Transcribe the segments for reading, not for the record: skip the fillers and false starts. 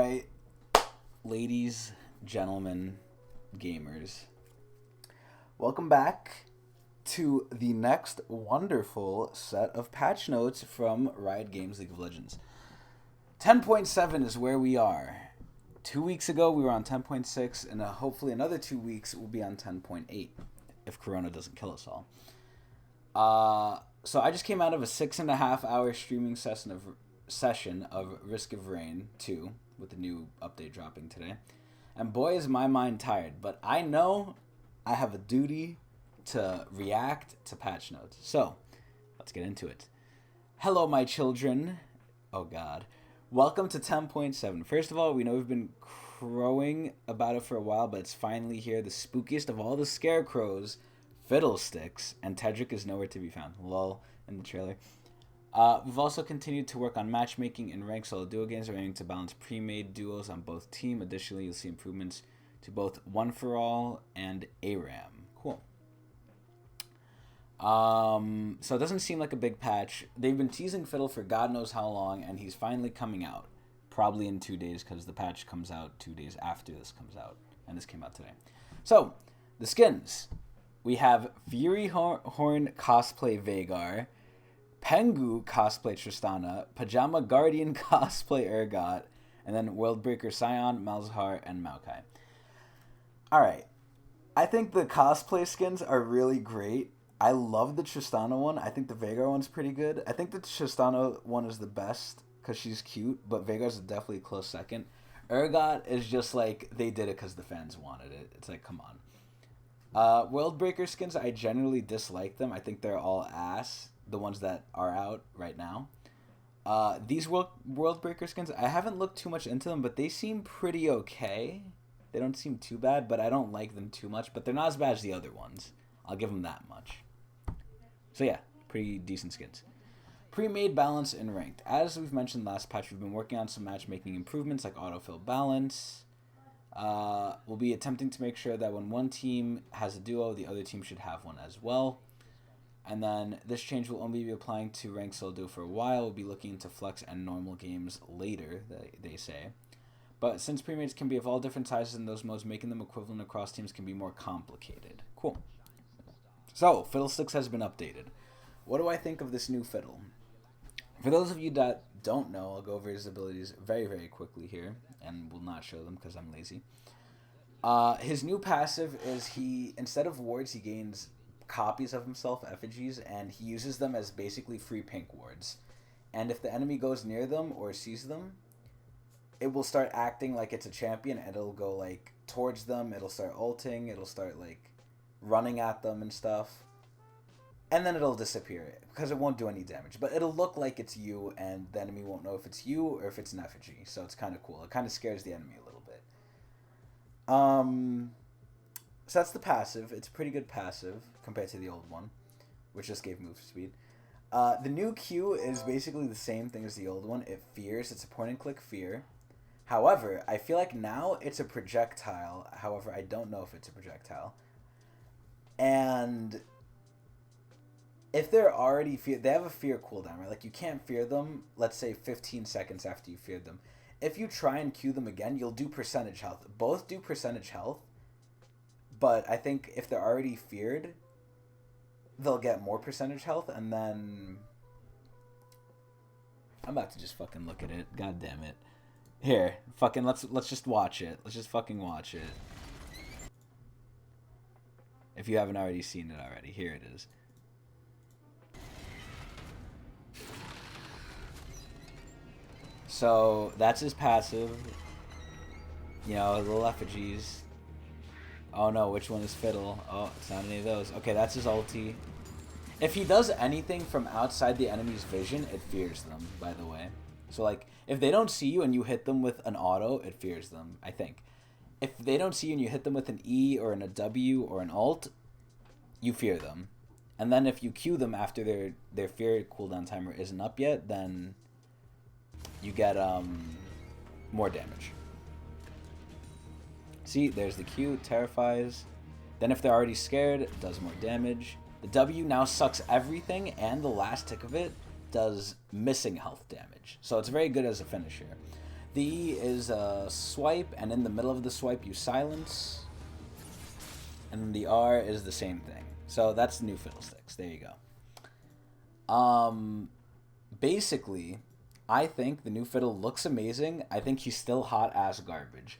right, ladies, gentlemen, gamers, welcome back to the next wonderful set of patch notes from Riot Games League of Legends. 10.7 is where we are. 2 weeks ago, we were on 10.6, and hopefully another 2 weeks we'll be on 10.8 if Corona doesn't kill us all. So I just came out of a 6.5 hour streaming session of Risk of Rain 2 with the new update dropping today. And boy, is my mind tired, but I know I have a duty to react to patch notes. So, let's get into it. Hello, my children. Oh, God. Welcome to 10.7. First of all, we know we've been crowing about it for a while, but it's finally here. The spookiest of all the scarecrows, Fiddlesticks, and Tedric is nowhere to be found. Lol, in the trailer. We've also continued to work on matchmaking in ranked solo duo games. We're aiming to balance pre-made duos on both teams. Additionally, you'll see improvements to both One For All and ARAM. Cool. So it doesn't seem like a big patch. They've been teasing Fiddle for God knows how long, and he's finally coming out. Probably in 2 days, because the patch comes out 2 days after this comes out. And this came out today. So, the skins. We have Fury Horn cosplay Veigar, Pengu cosplay Tristana, Pajama Guardian cosplay Urgot, and then Worldbreaker Scion, Malzahar, and Maokai. Alright. I think the cosplay skins are really great. I love the Tristana one. I think the Veigar one's pretty good. I think the Tristana one is the best because she's cute, but Veigar's definitely a close second. Urgot is just like, they did it because the fans wanted it. It's like, come on. Worldbreaker skins, I generally dislike them. I think they're all ass, the ones that are out right now. These Worldbreaker skins, I haven't looked too much into them, but they seem pretty okay. They don't seem too bad, but I don't like them too much. But they're not as bad as the other ones. I'll give them that much. So yeah, pretty decent skins. Pre-made balance in ranked. As we've mentioned last patch, we've been working on some matchmaking improvements like autofill balance. We'll be attempting to make sure that when one team has a duo, the other team should have one as well. And then this change will only be applying to ranked solo duo for a while. We'll be looking into flex and normal games later, they say. But since pre-mades can be of all different sizes in those modes, making them equivalent across teams can be more complicated. Cool. So, Fiddlesticks has been updated. What do I think of this new Fiddle? For those of you that don't know, I'll go over his abilities very, very quickly here, and will not show them because I'm lazy. His new passive is instead of wards, he gains copies of himself, effigies, and he uses them as basically free pink wards. And if the enemy goes near them or sees them, it will start acting like it's a champion, and it'll go like towards them, it'll start ulting, it'll start like running at them and stuff, and then it'll disappear because it won't do any damage, but it'll look like it's you, and the enemy won't know if it's you or if it's an effigy. So it's kind of cool. It kind of scares the enemy a little bit. So that's the passive. It's a pretty good passive compared to the old one, which just gave move speed. The new Q is basically the same thing as the old one. It fears. It's a point and click fear. However, I feel like now it's a projectile. However, I don't know if it's a projectile. And if they're already they have a fear cooldown, right? Like, you can't fear them, let's say 15 seconds after you feared them. If you try and Q them again, you'll do percentage health. Both do percentage health, but I think if they're already feared, they'll get more percentage health, and then I'm about to just fucking look at it. God damn it. Here, fucking let's just watch it. Let's just fucking watch it. If you haven't already seen it already, here it is. So, that's his passive. You know, little effigies. Oh no, which one is Fiddle? Oh, it's not any of those. Okay, that's his ulti. If he does anything from outside the enemy's vision, it fears them, by the way. So, like, if they don't see you and you hit them with an auto, it fears them, I think. If they don't see you and you hit them with an E or a W or an alt, you fear them. And then if you Q them after their fear cooldown timer isn't up yet, then you get more damage. See, there's the Q, terrifies. Then if they're already scared, it does more damage. The W now sucks everything, and the last tick of it does missing health damage. So it's very good as a finisher. The E is a swipe, and in the middle of the swipe you silence. And the R is the same thing. So that's the new Fiddlesticks. There you go. Basically, I think the new Fiddle looks amazing. I think he's still hot ass garbage.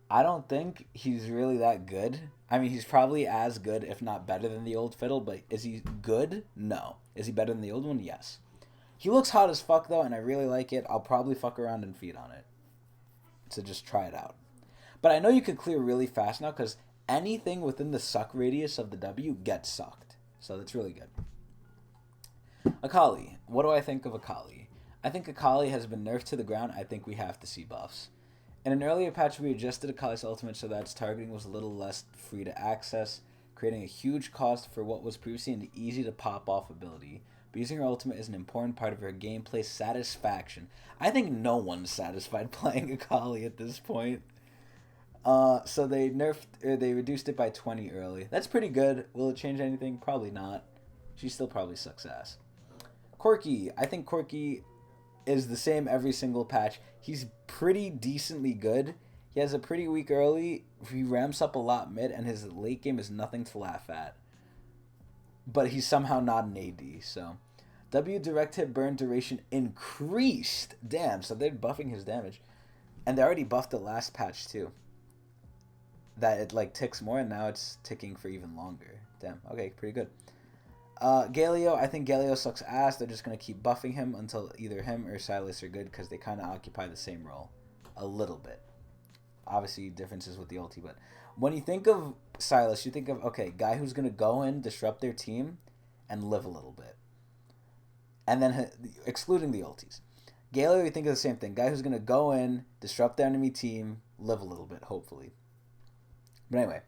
I don't think he's really that good. I mean, he's probably as good, if not better than the old Fiddle, but is he good? No. Is he better than the old one? Yes. He looks hot as fuck, though, and I really like it. I'll probably fuck around and feed on it. So just try it out. But I know you can clear really fast now, because anything within the suck radius of the W gets sucked. So that's really good. Akali. What do I think of Akali? I think Akali has been nerfed to the ground. I think we have to see buffs. In an earlier patch, we adjusted Akali's ultimate so that its targeting was a little less free to access, creating a huge cost for what was previously an easy to pop off ability. But using her ultimate is an important part of her gameplay satisfaction. I think no one's satisfied playing Akali at this point. So they reduced it by 20 early. That's pretty good. Will it change anything? Probably not. She still probably sucks ass. Corki. I think Corki is the same every single patch. He's pretty decently good. He has a pretty weak early. He ramps up a lot mid, and his late game is nothing to laugh at. But he's somehow not an AD, so. W direct hit burn duration increased. Damn, so they're buffing his damage. And they already buffed the last patch, too. That it, like, ticks more, and now it's ticking for even longer. Damn, okay, pretty good. Galio, I think Galio sucks ass. They're just going to keep buffing him until either him or Silas are good because they kind of occupy the same role. A little bit. Obviously, differences with the ulti, but when you think of Silas, you think of, okay, guy who's going to go in, disrupt their team, and live a little bit. And then, excluding the ultis. Galio, you think of the same thing. Guy who's going to go in, disrupt the enemy team, live a little bit, hopefully. But anyway,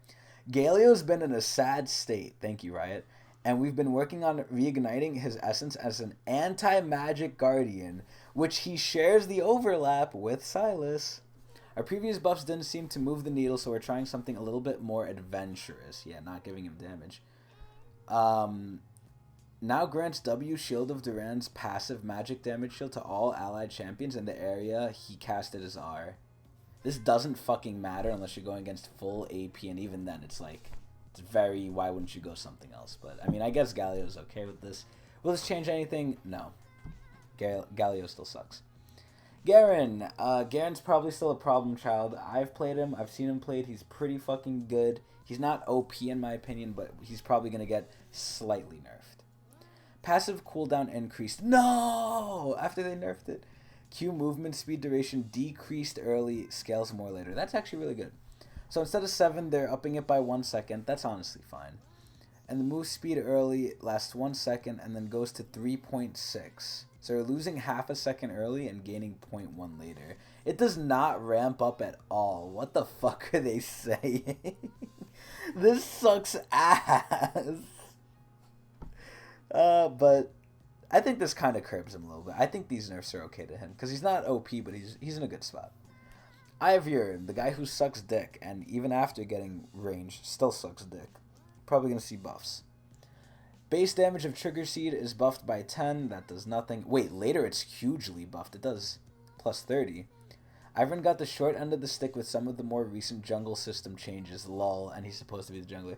Galio's been in a sad state. Thank you, Riot. And we've been working on reigniting his essence as an anti-magic guardian, which he shares the overlap with Silas. Our previous buffs didn't seem to move the needle, so we're trying something a little bit more adventurous. Yeah, not giving him damage. Now grants W Shield of Duran's passive magic damage shield to all allied champions in the area he casted as R. This doesn't fucking matter unless you're going against full AP, and even then it's like... It's very, why wouldn't you go something else? But, I mean, I guess Galio's okay with this. Will this change anything? No. Galio still sucks. Garen. Garen's probably still a problem child. I've played him. I've seen him played. He's pretty fucking good. He's not OP in my opinion, but he's probably going to get slightly nerfed. Passive cooldown increased. No! After they nerfed it. Q movement speed duration decreased early, scales more later. That's actually really good. So instead of 7, they're upping it by 1 second. That's honestly fine. And the move speed early lasts 1 second and then goes to 3.6. So you're losing half a second early and gaining 0.1 later. It does not ramp up at all. What the fuck are they saying? This sucks ass. But I think this kind of curbs him a little bit. I think these nerfs are okay to him because he's not OP, but he's in a good spot. Ivir, the guy who sucks dick, and even after getting range, still sucks dick. Probably going to see buffs. Base damage of Trigger Seed is buffed by 10. That does nothing. Wait, later it's hugely buffed. It does plus 30. Ivern got the short end of the stick with some of the more recent jungle system changes. Lol, and he's supposed to be the jungler.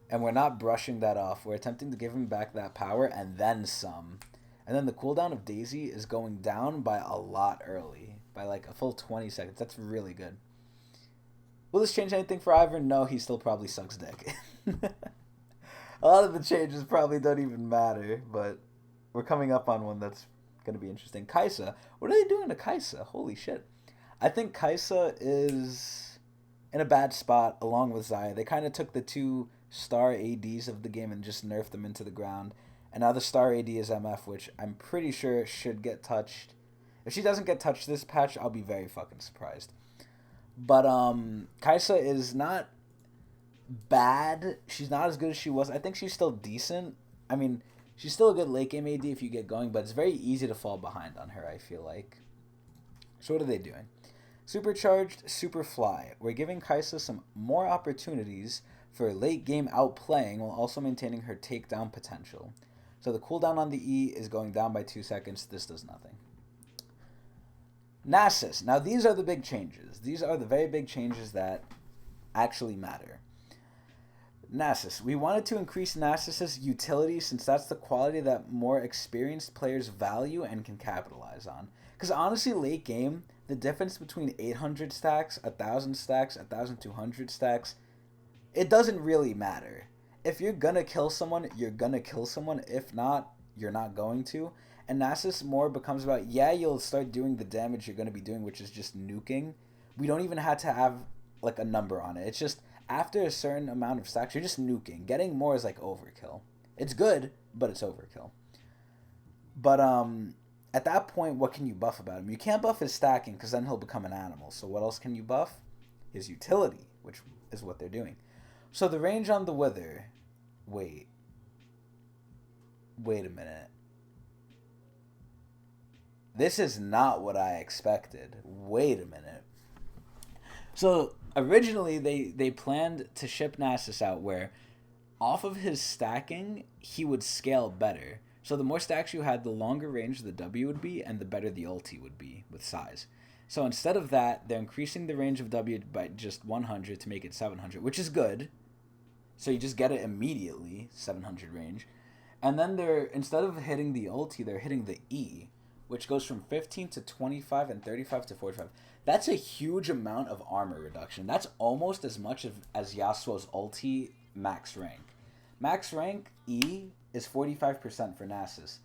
And we're not brushing that off. We're attempting to give him back that power and then some. And then the cooldown of Daisy is going down by a lot early. By like a full 20 seconds. That's really good. Will this change anything for Ivern? No, he still probably sucks dick. A lot of the changes probably don't even matter, but we're coming up on one that's going to be interesting. Kaisa. What are they doing to Kaisa? Holy shit. I think Kaisa is in a bad spot along with Xayah. They kind of took the 2 star ADs of the game and just nerfed them into the ground. And now the star AD is MF, which I'm pretty sure should get touched. If she doesn't get touched this patch, I'll be very fucking surprised. But Kaisa is not bad. She's not as good as she was. I think she's still decent. I mean, she's still a good late game AD if you get going, but it's very easy to fall behind on her, I feel like. So what are they doing? Supercharged Superfly. We're giving Kaisa some more opportunities for late game outplaying while also maintaining her takedown potential. So the cooldown on the E is going down by 2 seconds. This does nothing. Nasus. Now, these are the big changes. These are the very big changes that actually matter. Nasus. We wanted to increase Nasus's utility since that's the quality that more experienced players value and can capitalize on. Because honestly, late game, the difference between 800 stacks, 1,000 stacks, 1,200 stacks, it doesn't really matter. If you're gonna kill someone, you're gonna kill someone. If not, you're not going to. And Nasus more becomes about, yeah, you'll start doing the damage you're gonna be doing, which is just nuking. We don't even have to have like a number on it. It's just after a certain amount of stacks, you're just nuking. Getting more is like overkill. It's good, but it's overkill. But at that point, what can you buff about him? You can't buff his stacking because then he'll become an animal. So what else can you buff? His utility, which is what they're doing. So the range on the Wither... Wait a minute. This is not what I expected. Wait a minute. So originally they planned to ship Nasus out where off of his stacking, he would scale better. So the more stacks you had, the longer range the W would be and the better the ulti would be with size. So instead of that, they're increasing the range of W by just 100 to make it 700, which is good. So you just get it immediately, 700 range. And then instead of hitting the ulti, they're hitting the E, which goes from 15 to 25 and 35 to 45. That's a huge amount of armor reduction. That's almost as much as Yasuo's ulti max rank. Max rank E is 45% for Nasus.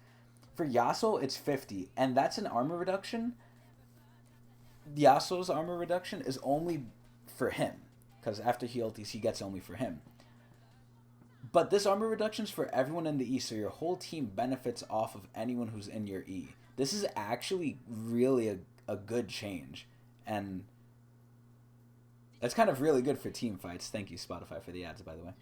For Yasuo, it's 50, and that's an armor reduction. Yasuo's armor reduction is only for him, because after he ultis, he gets only for him. But this armor reduction is for everyone in the E, so your whole team benefits off of anyone who's in your E. This is actually really a good change, and it's kind of really good for team fights. Thank you, Spotify, for the ads, by the way.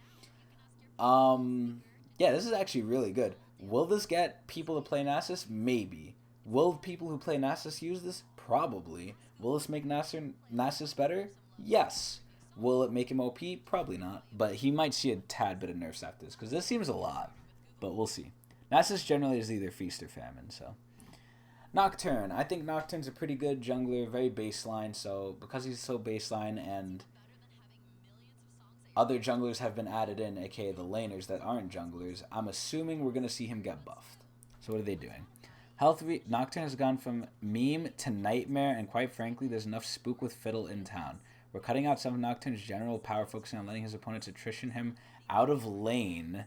Yeah, this is actually really good. Will this get people to play Nasus? Maybe. Will people who play Nasus use this? Probably. Will this make Nasus better? Yes. Will it make him OP? Probably not. But he might see a tad bit of nerfs after this, because this seems a lot. But we'll see. Nasus generally is either feast or famine, so. Nocturne. I think Nocturne's a pretty good jungler, very baseline, so because he's so baseline and other junglers have been added in, aka the laners that aren't junglers, I'm assuming we're going to see him get buffed. So what are they doing? Nocturne has gone from meme to nightmare, and quite frankly, there's enough spook with Fiddle in town. We're cutting out some of Nocturne's general power, focusing on letting his opponents attrition him out of lane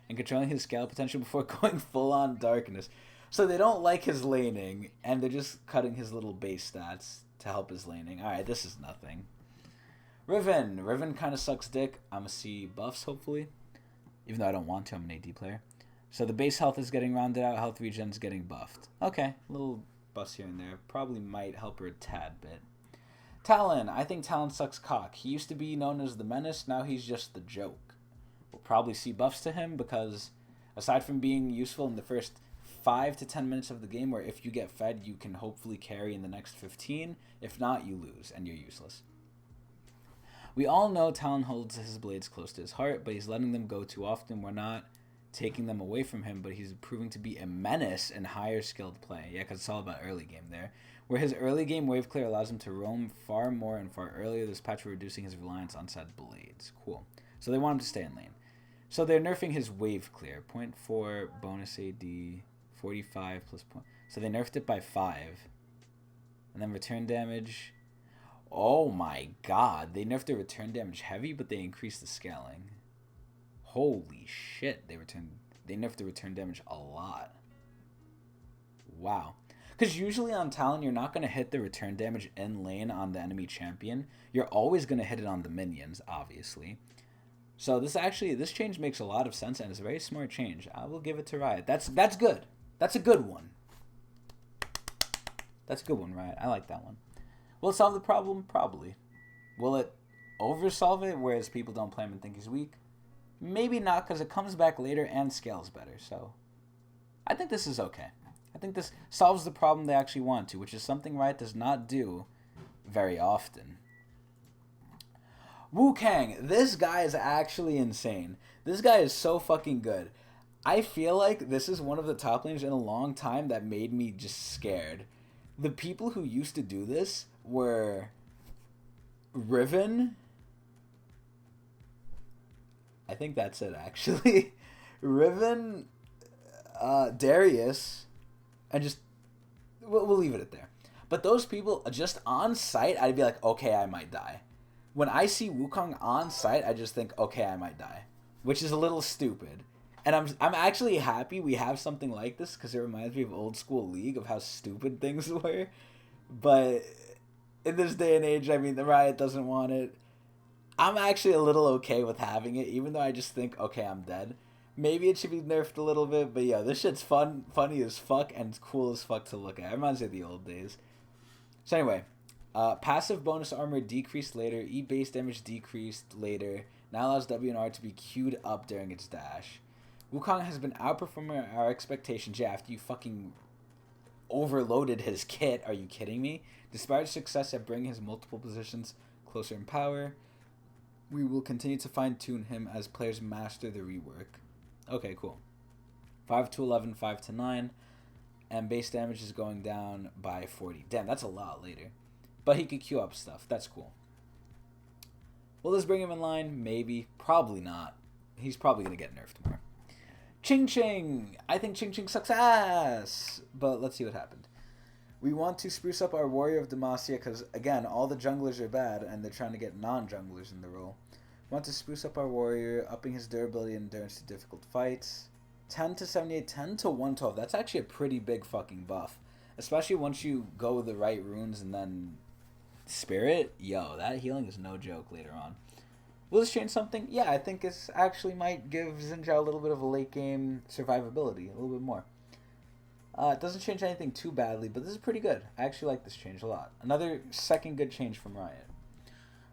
and controlling his scale potential before going full-on darkness. So they don't like his laning, and they're just cutting his little base stats to help his laning. Alright, this is nothing. Riven. Riven kind of sucks dick. I'm going to see buffs, hopefully. Even though I don't want to, I'm an AD player. So the base health is getting rounded out. Health regen's getting buffed. Okay, little buffs here and there. Probably might help her a tad bit. Talon. I think Talon sucks cock. He used to be known as the menace. Now he's just the joke. We'll probably see buffs to him because aside from being useful in the first 5 to 10 minutes of the game, where if you get fed, you can hopefully carry in the next 15. If not, you lose and you're useless. We all know Talon holds his blades close to his heart, but he's letting them go too often. We're not taking them away from him, but he's proving to be a menace in higher skilled play. Yeah, because it's all about early game there. Where his early game wave clear allows him to roam far more and far earlier, this patch we're reducing his reliance on said blades. Cool. So they want him to stay in lane. So they're nerfing his wave clear. 0.4 bonus AD, 45 plus point. So they nerfed it by 5. And then return damage. Oh my god. They nerfed the return damage heavy, but they increased the scaling. Holy shit. They nerfed the return damage a lot. Wow. Because usually on Talon, you're not going to hit the return damage in lane on the enemy champion. You're always going to hit it on the minions, obviously. So this change makes a lot of sense, and it's a very smart change. I will give it to Riot. That's good. That's a good one. That's a good one, Riot. I like that one. Will it solve the problem? Probably. Will it oversolve it, whereas people don't play him and think he's weak? Maybe not, because it comes back later and scales better. So I think this is okay. I think this solves the problem they actually want to, which is something Riot does not do very often. Wu Kang. This guy is actually insane. This guy is so fucking good. I feel like this is one of the top laners in a long time that made me just scared. The people who used to do this were Riven. I think that's it, actually. Riven, Darius, and just... We'll leave it at there. But those people, just on site, I'd be like, okay, I might die. When I see Wukong on site, I just think, okay, I might die. Which is a little stupid. And I'm actually happy we have something like this, because it reminds me of old school League, of how stupid things were. But in this day and age, I mean, the Riot doesn't want it. I'm actually a little okay with having it, even though I just think, okay, I'm dead. Maybe it should be nerfed a little bit, but yeah, this shit's funny as fuck, and cool as fuck to look at. It reminds me of the old days. So anyway, passive bonus armor decreased later, E base damage decreased later, now allows W and R to be queued up during its dash. Wukong has been outperforming our expectations, yeah, after you fucking overloaded his kit, are you kidding me? Despite success at bringing his multiple positions closer in power, we will continue to fine-tune him as players master the rework. Okay, cool. 5 to 11, 5 to 9. And base damage is going down by 40. Damn, that's a lot later. But he could queue up stuff. That's cool. Will this bring him in line? Maybe. Probably not. He's probably going to get nerfed more. Ching Ching! I think Ching Ching sucks ass! But let's see what happened. We want to spruce up our Warrior of Demacia because, again, all the junglers are bad and they're trying to get non-junglers in the role. We want to spruce up our Warrior, upping his durability and endurance to difficult fights. 10 to 78, 10 to 112. That's actually a pretty big fucking buff. Especially once you go with the right runes and then Spirit. Yo, that healing is no joke later on. Will this change something? Yeah, I think this actually might give Xin Zhao a little bit of a late game survivability. A little bit more. It doesn't change anything too badly, but this is pretty good. I actually like this change a lot. Another second good change from Riot.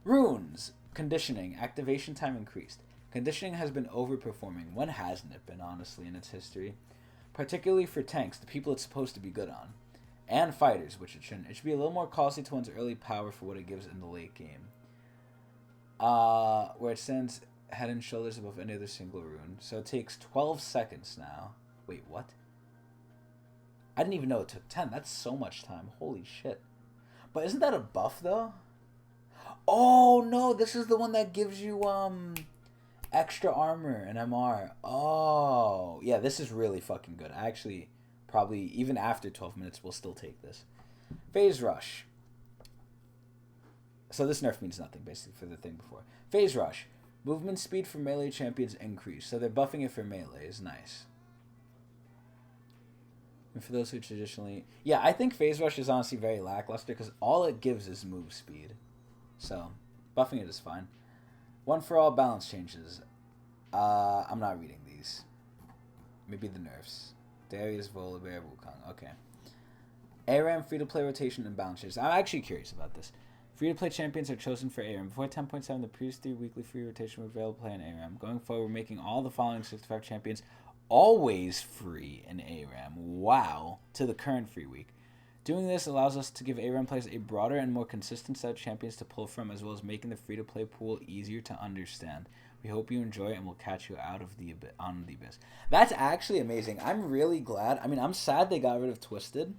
Runes. Conditioning. Activation time increased. Conditioning has been overperforming. When hasn't it been, honestly, in its history? Particularly for tanks, the people it's supposed to be good on. And fighters, which it shouldn't. It should be a little more costly to one's early power for what it gives in the late game. Where it stands head and shoulders above any other single rune. So it takes 12 seconds now. Wait, what? I didn't even know it took 10. That's so much time. Holy shit. But isn't that a buff, though? Oh, no. This is the one that gives you, extra armor and MR. Oh. Yeah, this is really fucking good. I actually, probably, even after 12 minutes, will still take this. Phase Rush. So this nerf means nothing, basically, for the thing before. Phase Rush. Movement speed for melee champions increase. So they're buffing it for melee. Is nice. And for those who traditionally... Yeah, I think Phase Rush is honestly very lackluster because all it gives is move speed. So, buffing it is fine. One for all balance changes. I'm not reading these. Maybe the nerfs. Darius, Volibear, Wukong. Okay. ARAM free-to-play rotation and balance changes. I'm actually curious about this. Free-to-play champions are chosen for ARAM. Before 10.7, the previous 3 weekly free rotation were available to play in ARAM. Going forward, we're making all the following 65 champions always free in ARAM. Wow. To the current free week. Doing this allows us to give ARAM players a broader and more consistent set of champions to pull from, as well as making the free-to-play pool easier to understand. We hope you enjoy it, and we'll catch you out of the abyss. That's actually amazing. I'm really glad. I mean, I'm sad they got rid of Twisted,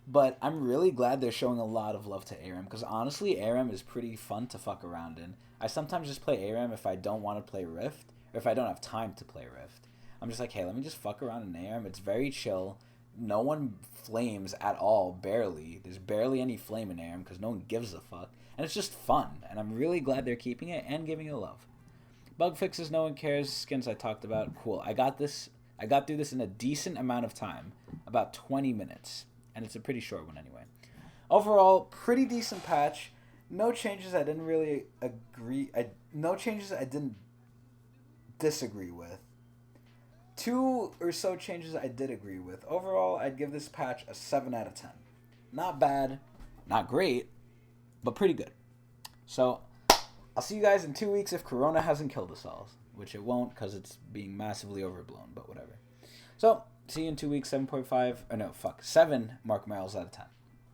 but I'm really glad they're showing a lot of love to ARAM, because honestly, ARAM is pretty fun to fuck around in. I sometimes just play ARAM if I don't want to play Rift, or if I don't have time to play Rift. I'm just like, hey, let me just fuck around in ARAM. It's very chill. No one flames at all, barely. There's barely any flame in ARAM because no one gives a fuck. And it's just fun, and I'm really glad they're keeping it and giving it love. Bug fixes, no one cares. Skins I talked about, cool. I got through this in a decent amount of time, about 20 minutes. And it's a pretty short one anyway. Overall, pretty decent patch. No changes I didn't really agree. No changes I didn't disagree with. 2 or so changes I did agree with. Overall, I'd give this patch a 7 out of 10. Not bad, not great, but pretty good. So, I'll see you guys in 2 weeks if Corona hasn't killed us all. Which it won't because it's being massively overblown, but whatever. So, see you in 2 weeks, 7 Marc Merrills out of 10.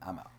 I'm out.